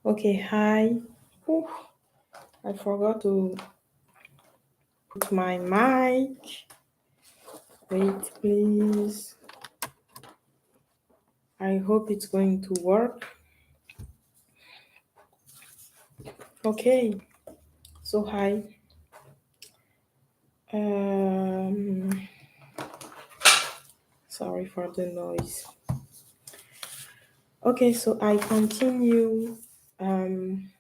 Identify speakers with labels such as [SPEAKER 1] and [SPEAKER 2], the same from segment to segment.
[SPEAKER 1] Okay, hi. Ooh, I forgot to put my mic. Wait, please. I hope it's going to work. Okay, so hi. Um, Sorry for the noise. Okay, so I continue um,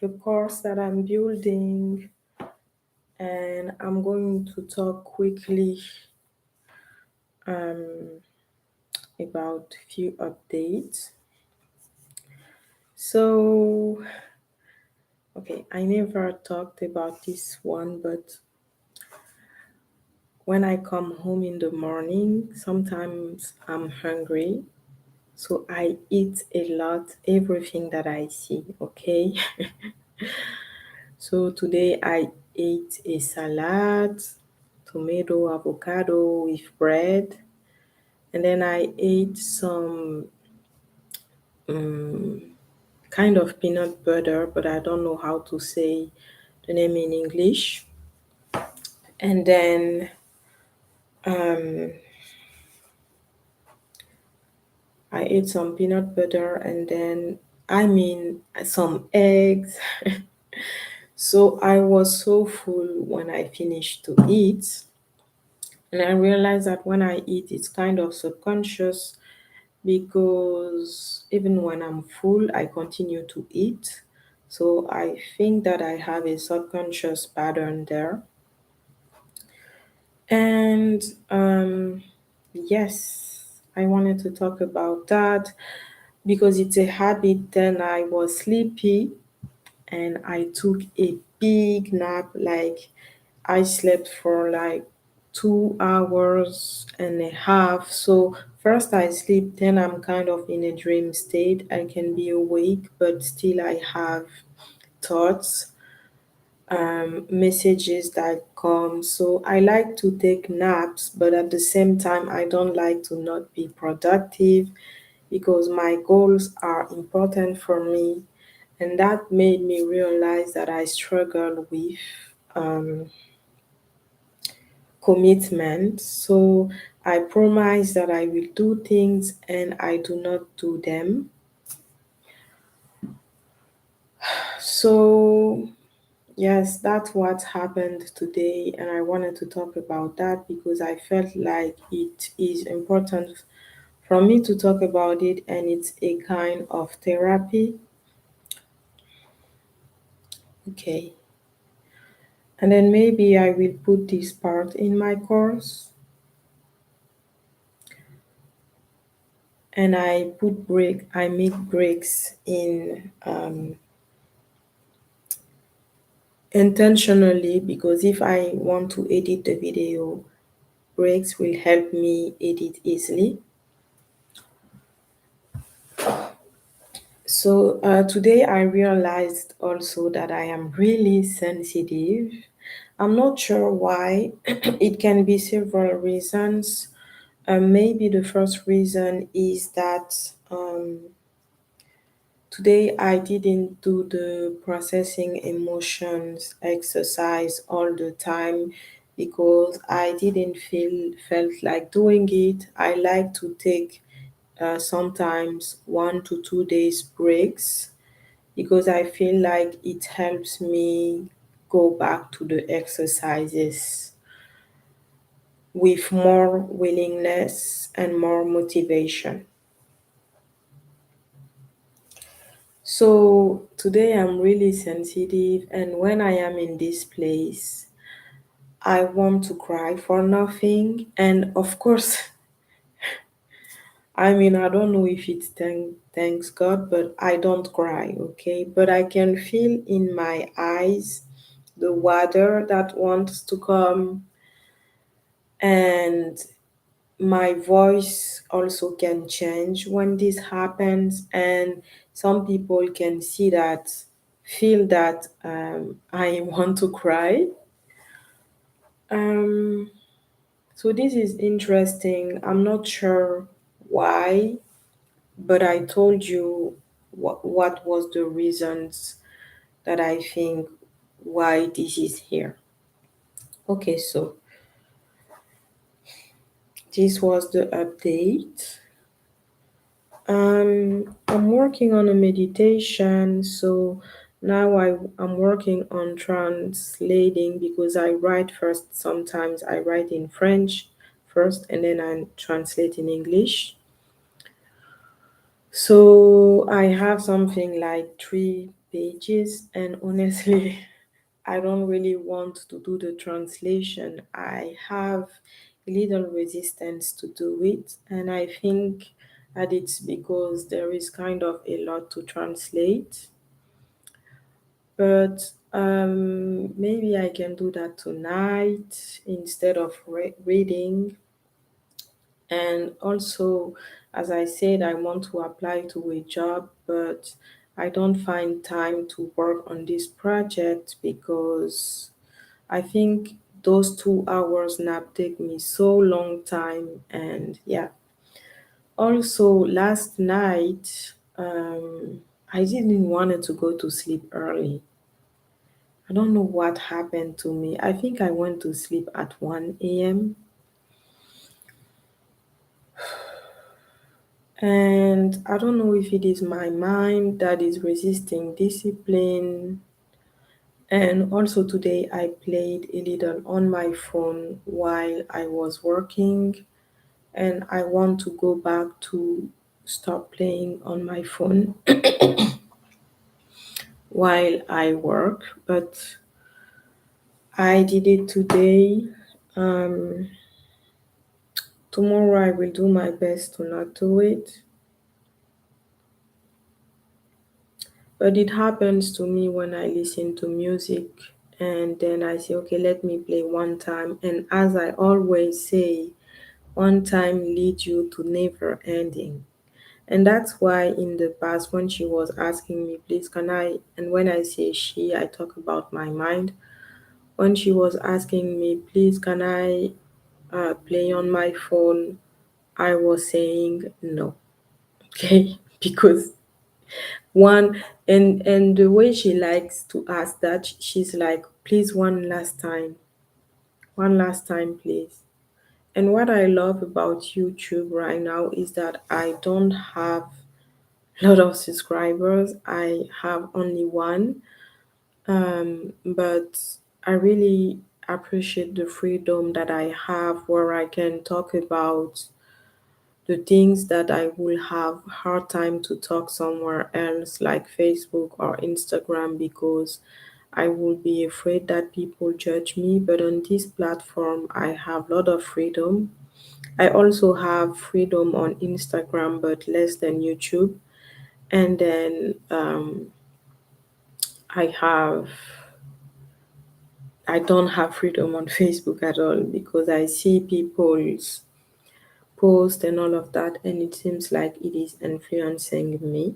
[SPEAKER 1] the course that I'm building, and I'm going to talk quickly um, about few updates. So okay, I never talked about this one, but when I come home in the morning, sometimes I'm hungry. So I eat a lot, everything that I see, okay? So today I ate a salad, tomato, avocado with bread, and then I ate some um, kind of peanut butter, but I don't know how to say the name in English. And then um, I ate some peanut butter and then some eggs. So I was so full when I finished to eat. And I realized that when I eat, it's kind of subconscious because even when I'm full, I continue to eat. So I think that I have a subconscious pattern there. And yes, I wanted to talk about that because it's a habit. Then I was sleepy and I took a big nap. Like I slept for like 2 hours and a half. So first I sleep, then I'm kind of in a dream state. I can be awake, but still I have thoughts, messages that come. So I like to take naps, but at the same time, I don't like to not be productive because my goals are important for me. And that made me realize that I struggle with um, commitment. So I promise that I will do things and I do not do them. So yes, that's what happened today, and I wanted to talk about that because I felt like it is important for me to talk about it, and it's a kind of therapy. Okay, and then maybe I will put this part in my course, and I make breaks in intentionally because if I want to edit the video, breaks will help me edit easily. So today I realized also that I am really sensitive. I'm not sure why. It can be several reasons. Maybe the first reason is that today I didn't do the processing emotions exercise all the time because I didn't felt like doing it. I like to take sometimes 1 to 2 days breaks because I feel like it helps me go back to the exercises with more willingness and more motivation. So today I'm really sensitive, and when I am in this place, I want to cry for nothing. And of course, I don't know if it's thanks God, but I don't cry, okay? But I can feel in my eyes the water that wants to come, and my voice also can change when this happens. And some people can see that, feel that I want to cry. Um, so this is interesting. I'm not sure why, but I told you what was the reasons that I think why this is here. Okay, so this was the update. I'm working on a meditation, so now I'm working on translating because I write first. Sometimes I write in French first and then I translate in English. So I have something like 3 pages, and honestly, I don't really want to do the translation. I have a little resistance to do it, and I think that it's because there is kind of a lot to translate. But maybe I can do that tonight instead of reading. And also, as I said, I want to apply to a job, but I don't find time to work on this project because I think those 2 hours nap take me so long time. And yeah, also last night, I didn't want to go to sleep early. I don't know what happened to me. I think I went to sleep at 1 a.m. And I don't know if it is my mind that is resisting discipline. And also today I played a little on my phone while I was working, and I want to go back to stop playing on my phone while I work, but I did it today. Um, Tomorrow I will do my best to not do it. But it happens to me when I listen to music and then I say, okay, let me play one time. And as I always say, one time leads you to never ending. And that's why in the past, when she was asking me, please, can I, and when I say she, I talk about my mind. When she was asking me, please, can I play on my phone, I was saying no. Okay, because one, and the way she likes to ask that, she's like, please, one last time, please. And what I love about YouTube right now is that I don't have a lot of subscribers. I have only one. But I really appreciate the freedom that I have where I can talk about the things that I will have hard time to talk somewhere else like Facebook or Instagram because I will be afraid that people judge me. But on this platform, I have a lot of freedom. I also have freedom on Instagram, but less than YouTube. And then I have I don't have freedom on Facebook at all because I see people's post and all of that, and it seems like it is influencing me.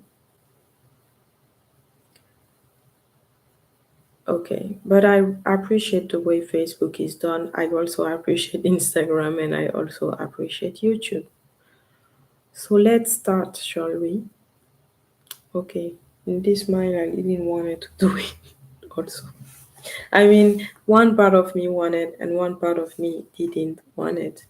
[SPEAKER 1] Okay, but I appreciate the way Facebook is done. I also appreciate Instagram and I also appreciate YouTube. So let's start, shall we? Okay, in this mind, I didn't want to do it also. I mean, one part of me wanted and one part of me didn't want it.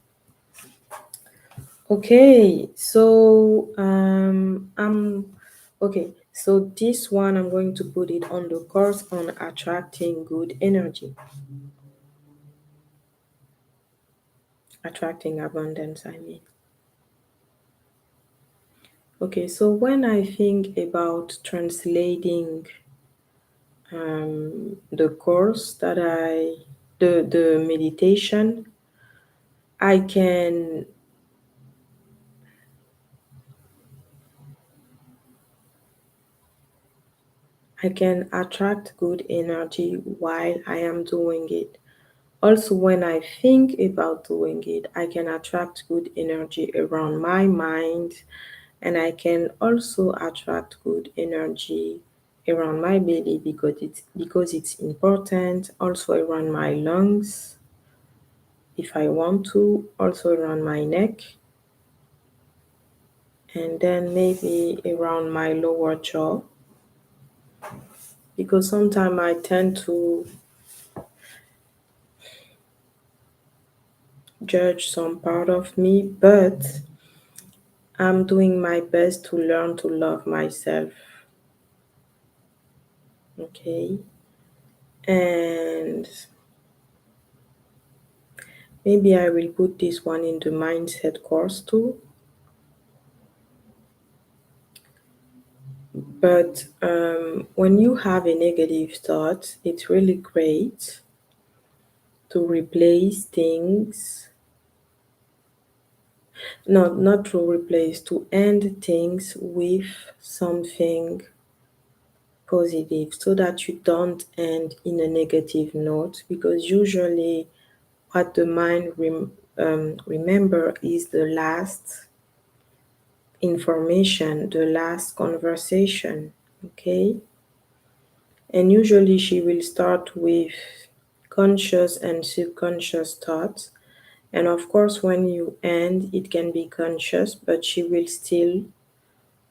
[SPEAKER 1] Okay, so I'm okay. So this one I'm going to put it on the course on attracting good energy, attracting abundance, I mean. Okay, so when I think about translating the course that the meditation, I can I can attract good energy while I am doing it. Also, when I think about doing it, I can attract good energy around my mind, and I can also attract good energy around my belly because it's important. Also around my lungs, if I want to. Also around my neck. and then maybe around my lower jaw, because sometimes I tend to judge some part of me, but I'm doing my best to learn to love myself. Okay. And maybe I will put this one in the mindset course too. But when you have a negative thought, it's really great to replace things, not to replace, to end things with something positive so that you don't end in a negative note, because usually what the mind remember is the last information, the last conversation. Okay. And usually she will start with conscious and subconscious thoughts. And of course, when you end, it can be conscious, but she will still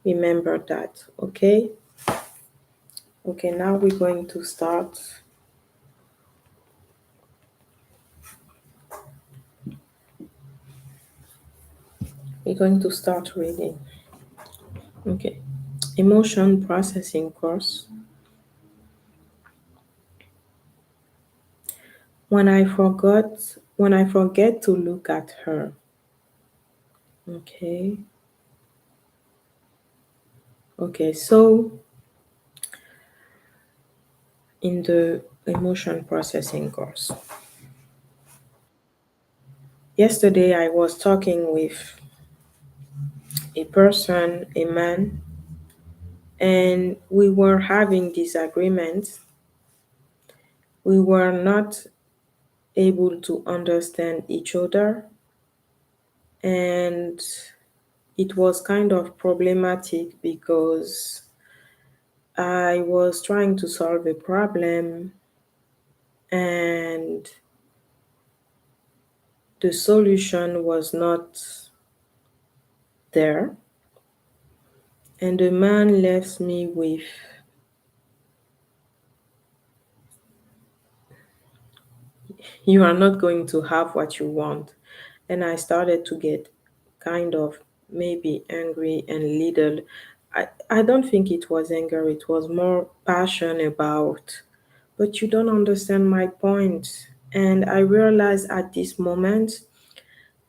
[SPEAKER 1] remember that. Okay. Okay, now we're going to start. We're going to start reading. Okay. Emotion processing course. When I forget to look at her. Okay. Okay, so in the emotion processing course. Yesterday I was talking with a person, a man, and we were having disagreements. We were not able to understand each other, and it was kind of problematic because I was trying to solve a problem and the solution was not there. And the man left me with, "You are not going to have what you want." And I started to get kind of maybe angry and little. I don't think it was anger, it was more passion about, "But you don't understand my point." And I realized at this moment,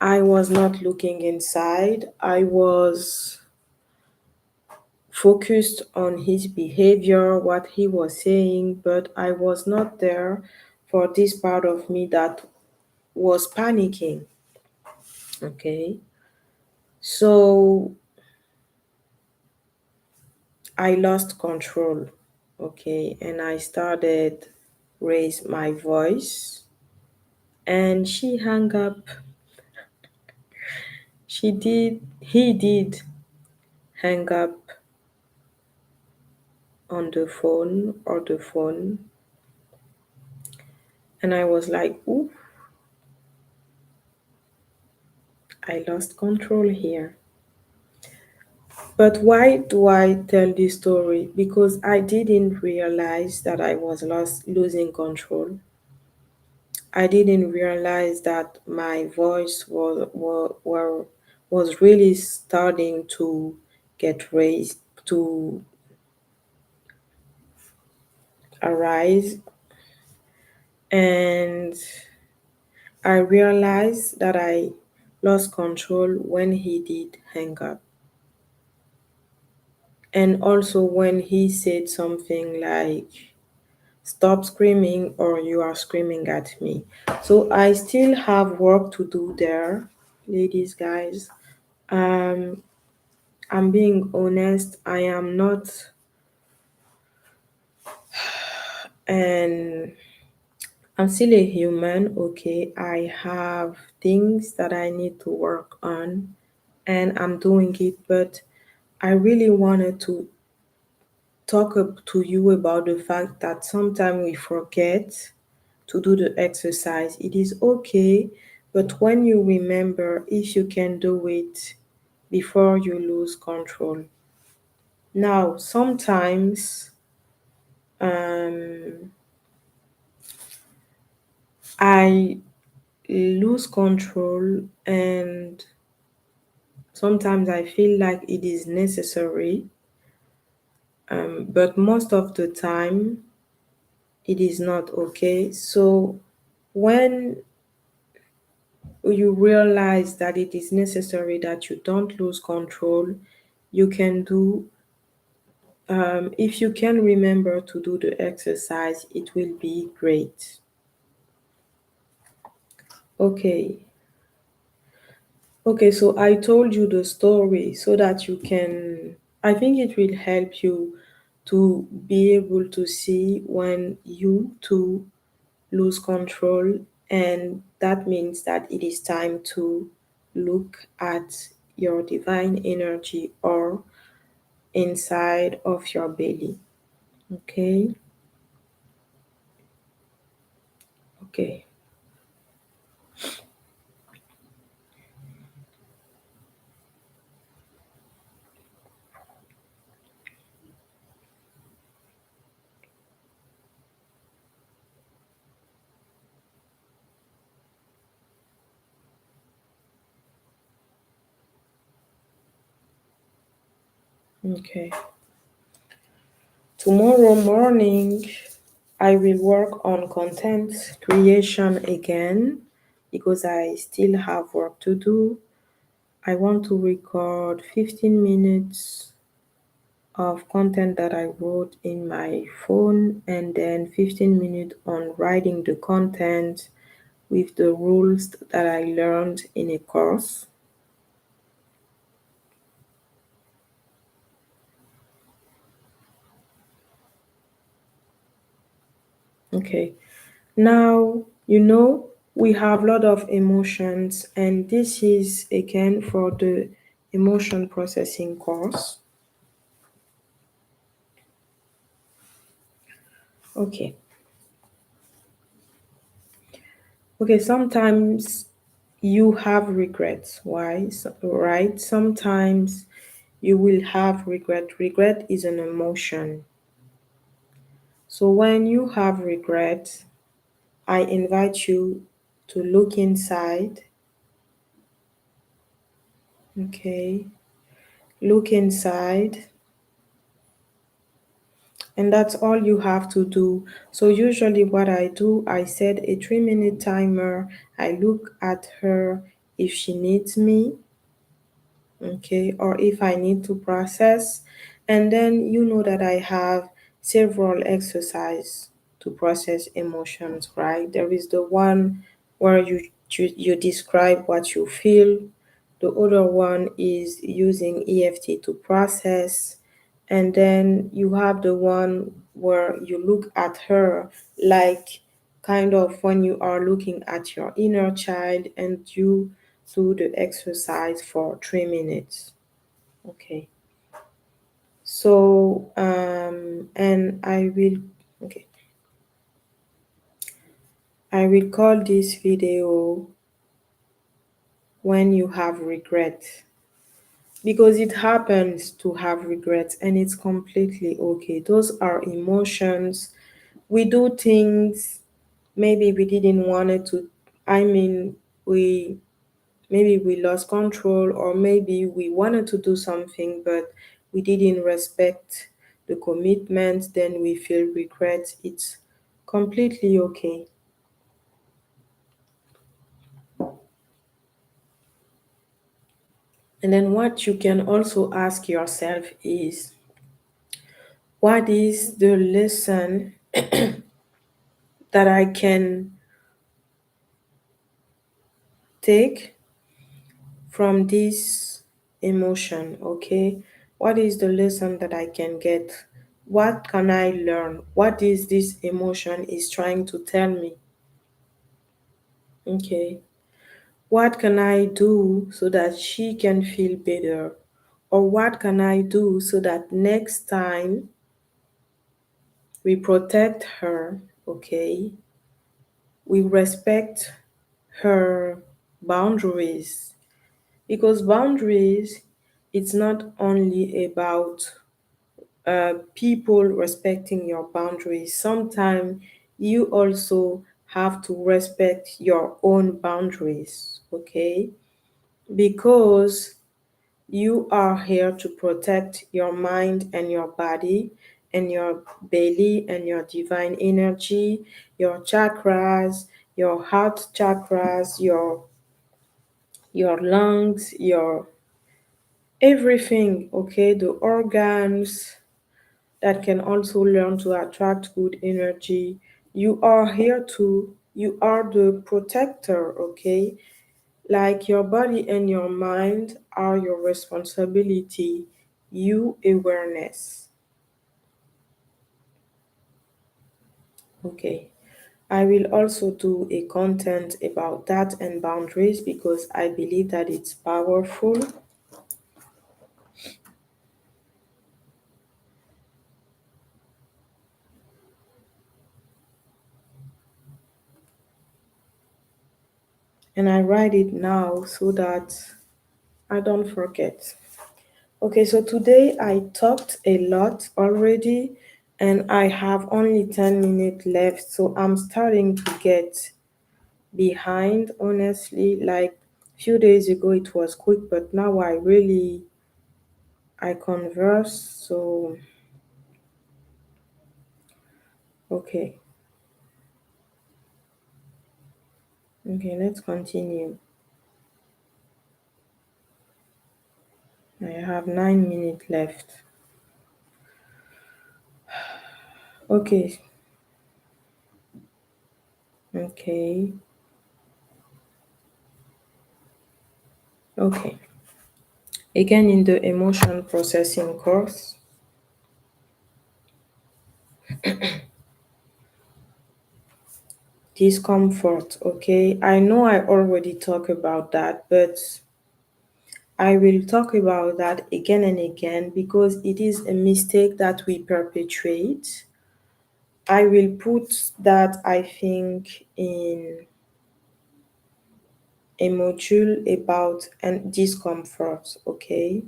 [SPEAKER 1] I was not looking inside. I was focused on his behavior, what he was saying, but I was not there for this part of me that was panicking. Okay. So I lost control. Okay. And I started raise my voice and she hung up. He did hang up on the phone or the phone. And I was like, ooh, I lost control here. But why do I tell this story? Because I didn't realize that I was losing control. I didn't realize that my voice was really starting to get raised, to arise. And I realized that I lost control when he did hang up. And also when he said something like, "Stop screaming or you are screaming at me." So I still have work to do there, ladies, guys. Um, I'm being honest, I am not, and I'm still a human, okay? I have things that I need to work on and I'm doing it, but I really wanted to talk to you about the fact that sometimes we forget to do the exercise. It is okay, but when you remember, if you can do it, before you lose control. Now, sometimes um, I lose control, and sometimes I feel like it is necessary, but most of the time it is not okay. So when you realize that it is necessary that you don't lose control, you can do, if you can remember to do the exercise, it will be great. Okay. Okay, so I told you the story so that you can, I think it will help you to be able to see when you too lose control, and that means that it is time to look at your divine energy or inside of your belly. Okay, okay, okay. Tomorrow morning, I will work on content creation again because I still have work to do. I want to record 15 minutes of content that I wrote in my phone, and then 15 minutes on writing the content with the rules that I learned in a course. Okay. Now, we have a lot of emotions, and this is again for the emotion processing course. Okay. Okay, sometimes you have regrets. Why? Right? Sometimes you will have regret. Regret is an emotion. So when you have regret, I invite you to look inside. Okay. Look inside, and that's all you have to do. So usually what I do, I set a 3-minute timer. I look at her if she needs me, okay, or if I need to process. And then that I have several exercise to process emotions, right? There is the one where you describe what you feel. The other one is using EFT to process. And then you have the one where you look at her, like kind of when you are looking at your inner child, and you do the exercise for 3 minutes. Okay. So, and okay, I will call this video when you have regret, because it happens to have regrets and it's completely okay. Those are emotions. We do things maybe we didn't want it to. I mean, we maybe we lost control, or maybe we wanted to do something but we didn't respect the commitment, then we feel regret. It's completely okay. And then what you can also ask yourself is, what is the lesson that I can take from this emotion? Okay, what is the lesson that I can get? What can I learn? What is this emotion is trying to tell me? Okay, what can I do so that she can feel better? Or what can I do so that next time we protect her? Okay, we respect her boundaries, because boundaries It's not only about people respecting your boundaries. Sometimes you also have to respect your own boundaries, okay? Because you are here to protect your mind and your body and your belly and your divine energy, your chakras, your heart chakras, your lungs, your everything, okay? The organs that can also learn to attract good energy. You are the protector, okay? Like your body and your mind are your responsibility, you awareness. Okay. I will also do a content about that and boundaries because I believe that it's powerful. And I write it now so that I don't forget. Okay, so today I talked a lot already and I have only 10 minutes left. So I'm starting to get behind, honestly. Like few days ago it was quick, but now I converse. So okay. Okay, let's continue. I have 9 minutes left. Okay, okay, okay. Again, in the emotion processing course, discomfort. Okay, I know I already talked about that, but I will talk about that again and again because it is a mistake that we perpetuate. I will put that, I think, in a module about and discomfort. Okay,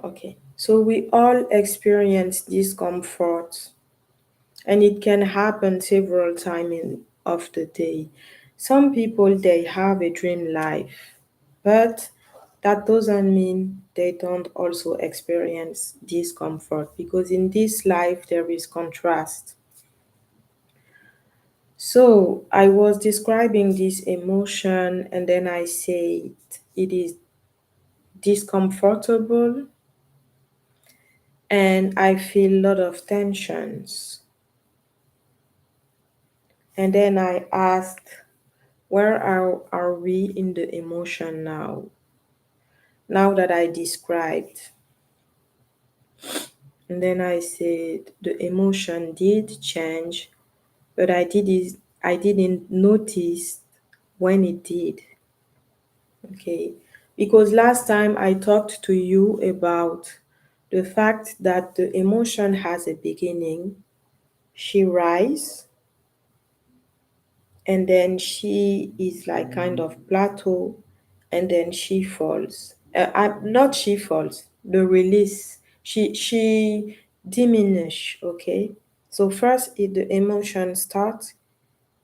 [SPEAKER 1] okay. So we all experience discomfort and it can happen several times in of the day. Some people they have a dream life, but that doesn't mean they don't also experience discomfort because in this life there is contrast. So I was describing this emotion and then I said it is discomfortable and I feel a lot of tensions. And then I asked, where are we in the emotion now? Now that I described. And then I said the emotion did change, but I didn't notice when it did. Okay. Because last time I talked to you about the fact that the emotion has a beginning. She rise and then she is like kind of plateau and then she falls not she falls, the release, she diminish, okay? So first the emotion starts,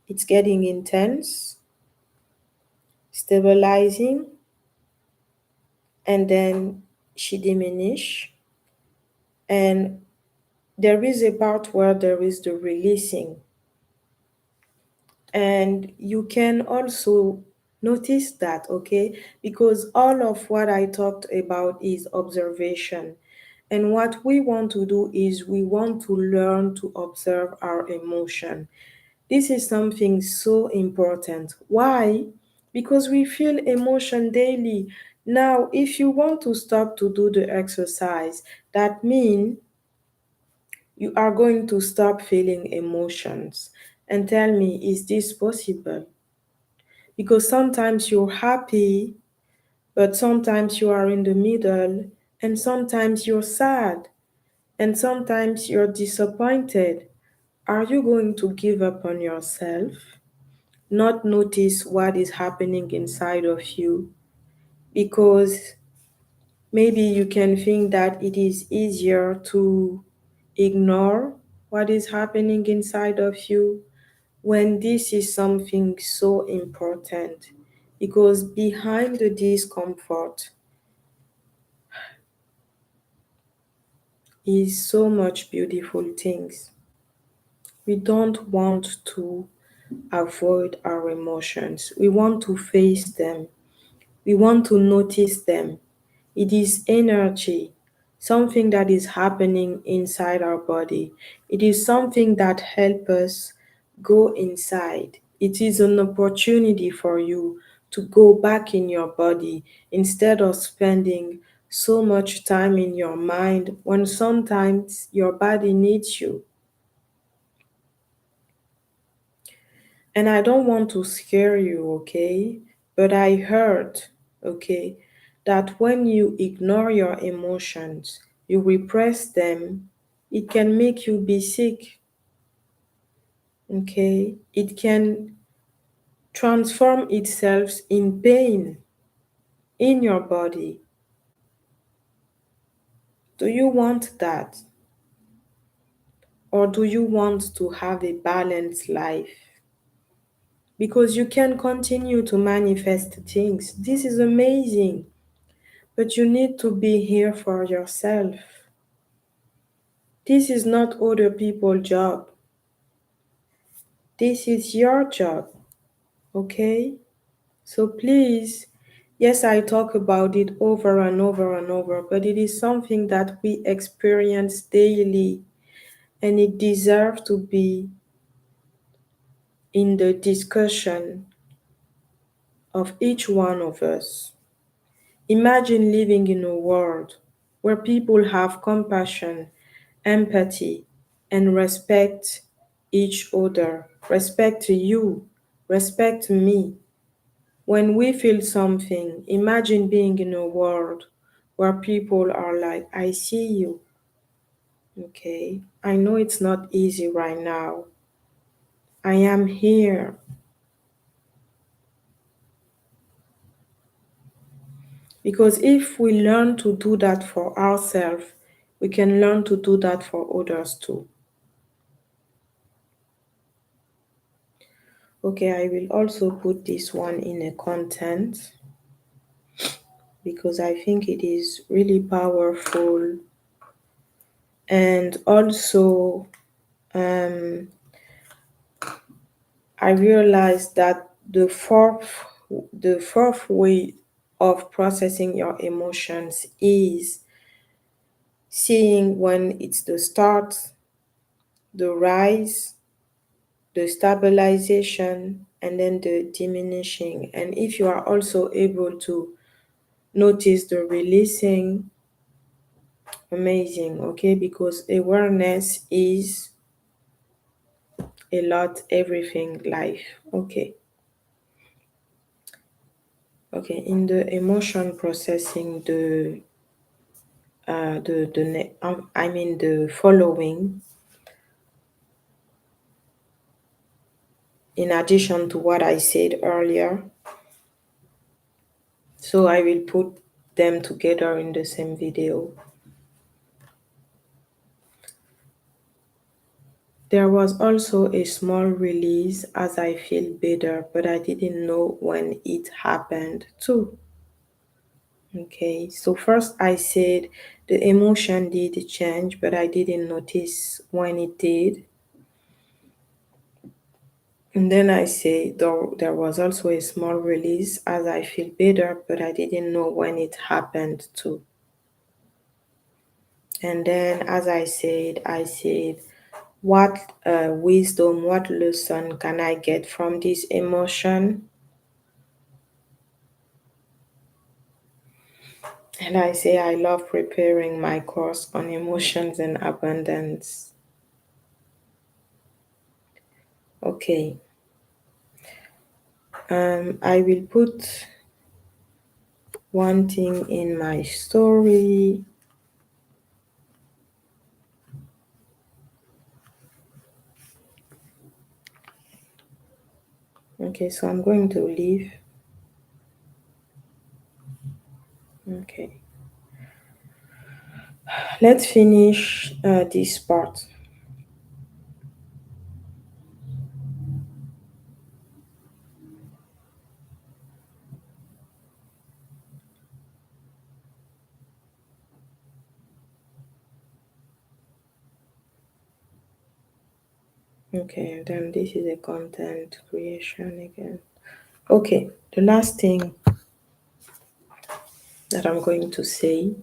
[SPEAKER 1] it's getting intense, stabilizing, and then she diminish, and there is a part where there is the releasing. And you can also notice that, okay? Because all of what I talked about is observation. And what we want to do is we want to learn to observe our emotion. This is something so important. Why? Because we feel emotion daily. Now, if you want to stop to do the exercise, that means you are going to stop feeling emotions. And tell me, is this possible? Because sometimes you're happy, but sometimes you are in the middle, and sometimes you're sad, and sometimes you're disappointed. Are you going to give up on yourself? Not notice what is happening inside of you? because maybe you can think that it is easier to ignore what is happening inside of you when this is something so important, because behind the discomfort is so much beautiful things. We don't want to avoid our emotions. We want to face them. We want to notice them. It is energy, something that is happening inside our body. It is something that helps us go inside. It is an opportunity for you to go back in your body instead of spending so much time in your mind when sometimes your body needs you. And I don't want to scare you, okay? But I heard, okay, that when you ignore your emotions, you repress them, it can make you be sick, okay? It can transform itself in pain in your body. Do you want that? Or do you want to have a balanced life? Because you can continue to manifest things. This is amazing. But you need to be here for yourself. This is not other people's job. This is your job, okay? So please, yes, I talk about it over and over and over, but it is something that we experience daily and it deserves to be in the discussion of each one of us. Imagine living in a world where people have compassion, empathy, and respect each other, respect you, respect me. When we feel something, imagine being in a world where people are like, I see you, okay? I know it's not easy right now. I am here. Because if we learn to do that for ourselves, we can learn to do that for others too. Okay, I will also put this one in a content because I think it is really powerful. And also, um, I realized that the fourth way of processing your emotions is seeing when it's the start, the rise, the stabilization, and then the diminishing. And if you are also able to notice the releasing, amazing, okay? Because awareness is a lot, everything, life, okay? Okay, in the emotion processing, the following, in addition to what I said earlier, so I will put them together in the same video. There was also a small release as I feel better, but I didn't know when it happened too. Okay, so first I said the emotion did change, but I didn't notice when it did. And then I say though there was also a small release as I feel better, but I didn't know when it happened too. And then as I said, what wisdom, what lesson can I get from this emotion? And I say I love preparing my course on emotions and abundance. Okay. I will put one thing in my story. Okay, so I'm going to leave. Okay, let's finish this part. Okay, then this is a content creation again. Okay, the last thing that I'm going to say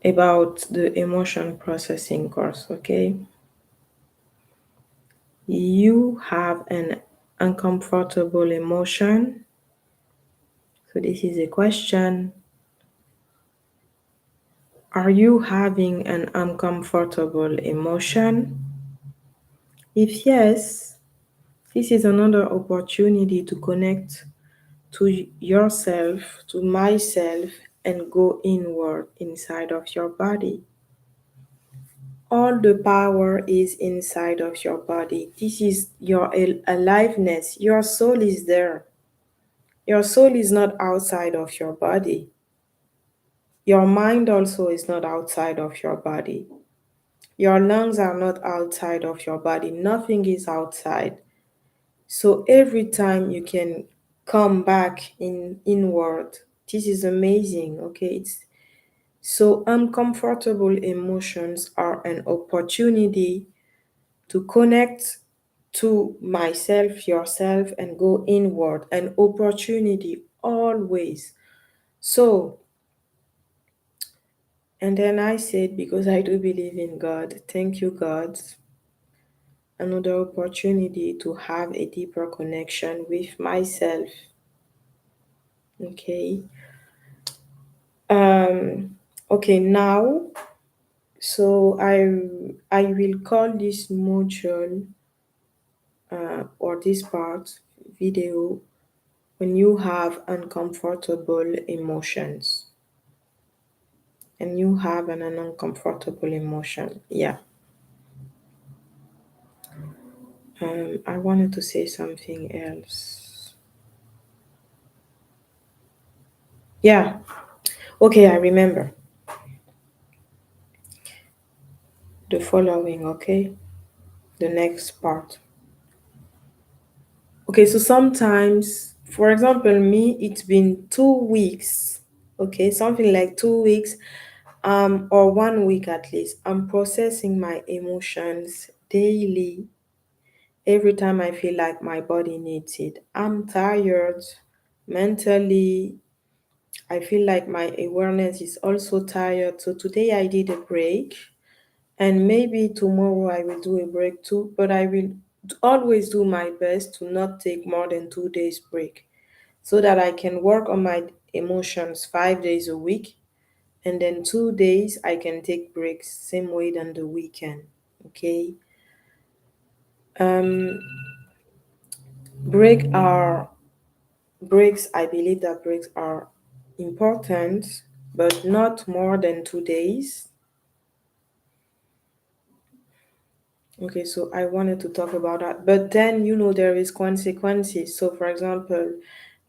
[SPEAKER 1] about the emotion processing course, okay? You have an uncomfortable emotion. So, this is a question. Are you having an uncomfortable emotion? If yes, this is another opportunity to connect to yourself, to myself, and go inward inside of your body. All the power is inside of your body. This is your aliveness. Your soul is there. Your soul is not outside of your body. Your mind also is not outside of your body. Your lungs are not outside of your body. Nothing is outside. So every time you can come back inward, this is amazing. Okay, it's so uncomfortable emotions are an opportunity to connect to myself, yourself, and go inward. An opportunity always. So, and then I said, because I do believe in God, thank you, God. Another opportunity to have a deeper connection with myself. Okay. Um, okay, now, so I will call this module or this part video when you have uncomfortable emotions and you have an uncomfortable emotion. Yeah. I wanted to say something else. Yeah. Okay, I remember the following. Okay, the next part. Okay, so sometimes, for example, me, it's been 2 weeks. Okay, something like 2 weeks, or 1 week at least. I'm processing my emotions daily. Every time I feel like my body needs it, I'm tired mentally. I feel like my awareness is also tired. So today I did a break, and maybe tomorrow I will do a break too, but I will always do my best to not take more than 2 days break so that I can work on my emotions 5 days a week, and then 2 days I can take breaks same way than the weekend. Okay. Um break are breaks, I believe that breaks are important, but not more than 2 days. Okay, so I wanted to talk about that. But then, there is consequences. So, for example,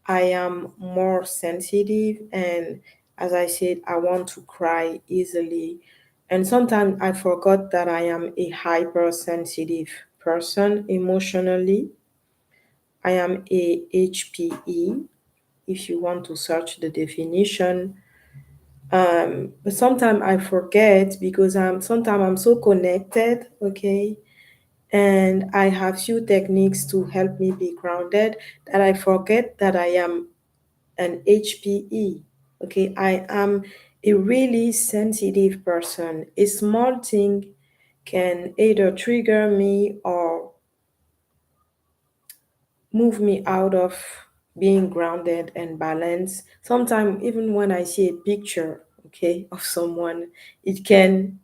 [SPEAKER 1] I am more sensitive, and as I said, I want to cry easily. And sometimes I forgot that I am a hypersensitive person emotionally. I am a HPE, if you want to search the definition. But sometimes I forget because sometimes I'm so connected, okay? And I have few techniques to help me be grounded that I forget that I am an HPE. Okay, I am a really sensitive person. A small thing can either trigger me or move me out of being grounded and balanced. Sometimes, even when I see a picture, okay, of someone, it can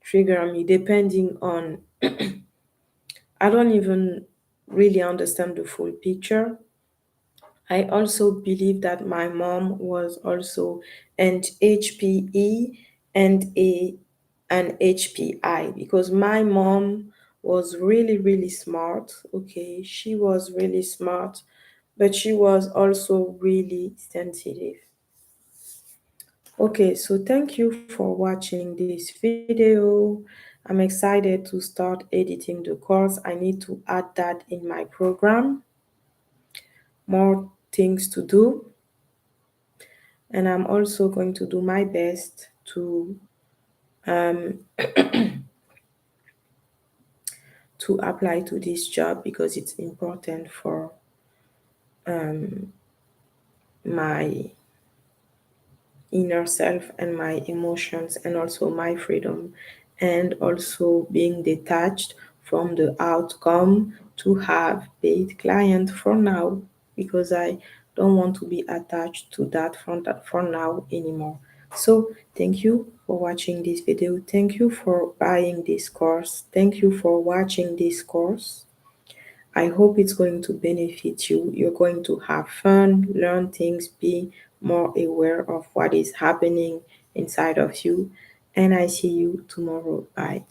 [SPEAKER 1] trigger me depending on, I don't even really understand the full picture. I also believe that my mom was also an HPE and an HPI, because my mom was really, really smart. Okay, she was really smart, but she was also really sensitive. Okay, so thank you for watching this video. I'm excited to start editing the course. I need to add that in my program. More things to do. And I'm also going to do my best um, to apply to this job because it's important for my inner self and my emotions and also my freedom, and also being detached from the outcome to have paid client for now, because I don't want to be attached to that for now anymore. So thank you for watching this video, thank you for buying this course, thank you for watching this course. I hope it's going to benefit you. You're going to have fun, learn things, be more aware of what is happening inside of you. And I see you tomorrow. Bye.